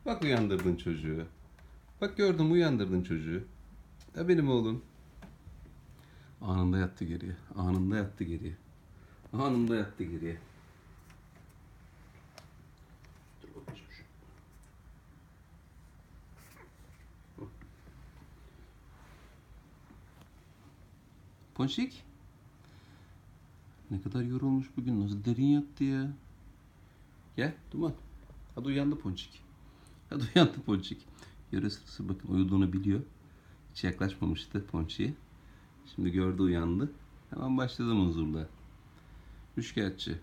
Bak uyandırdın çocuğu. Bak gördüm uyandırdın çocuğu. Ya benim oğlum. Anında yattı geriye. Anında yattı geriye. Anında yattı geriye. Dur bakayım şu. Ponçik. Ne kadar yorulmuş bugün. Nasıl derin yattı ya. Gel Duman. Hadi uyandı Ponçik. Hadi uyandı Ponçik. Yarı sırası bakın uyuduğunu biliyor. Hiç yaklaşmamıştı Ponçik'e. Şimdi gördü uyandı. Hemen başladı muzurla. Üçkağıtçı.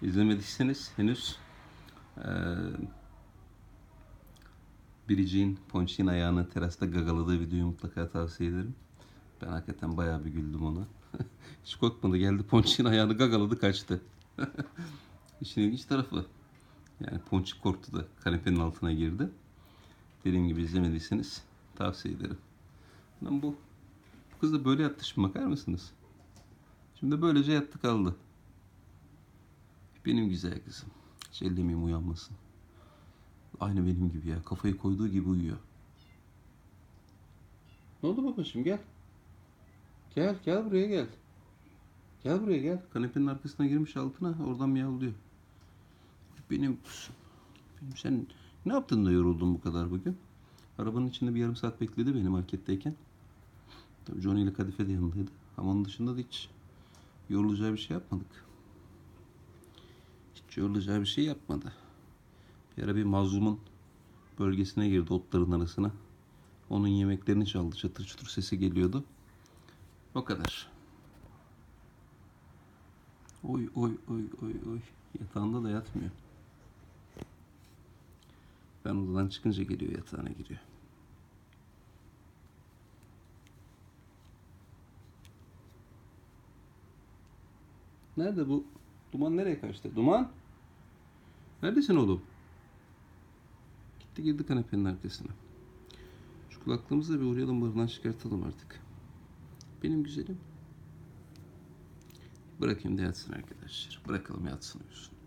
İzlemediyseniz henüz Biricik'in Ponçik'in ayağını terasta gagaladığı videoyu mutlaka tavsiye ederim. Ben hakikaten bayağı bir güldüm ona. Hiç korkmadı, geldi Ponçik'in ayağını gagaladı kaçtı. İşin ilginç tarafı. Yani Ponçik korktu da kanepenin altına girdi. Dediğim gibi izlemediyseniz tavsiye ederim. Ama bu kız da böyle yattı, şimdi bakar mısınız? Şimdi böylece yattı kaldı. Benim güzel kızım. Hiç ellemeyeyim uyanmasın. Aynı benim gibi ya. Kafayı koyduğu gibi uyuyor. Ne oldu babacığım, gel. Gel buraya gel. Gel buraya gel. Kanepenin arkasına girmiş altına. Oradan miyavlıyor. Benim kuzum. Sen ne yaptın da yoruldun bu kadar bugün? Arabanın içinde bir yarım saat bekledi beni marketteyken. Tabii Johnny ile Kadife de yanındaydı. Ama onun dışında da hiç yorulacağı bir şey yapmadık. Hiç yorulacağı bir şey yapmadı. Bir ara bir mazlumun bölgesine girdi, otların arasına. Onun yemeklerini çaldı. Çatır çutur sesi geliyordu. O kadar. Oy. Yatağında da yatmıyor. Ben odadan çıkınca geliyor, yatağına giriyor. Nerede bu? Duman nereye kaçtı? Duman? Neredesin oğlum? Gitti girdi kanepenin arkasına. Şu kulaklığımızı da bir uğrayalım, barından çıkartalım artık. Benim güzelim. Bırakayım da yatsın arkadaşlar. Bırakalım yatsın uyusun.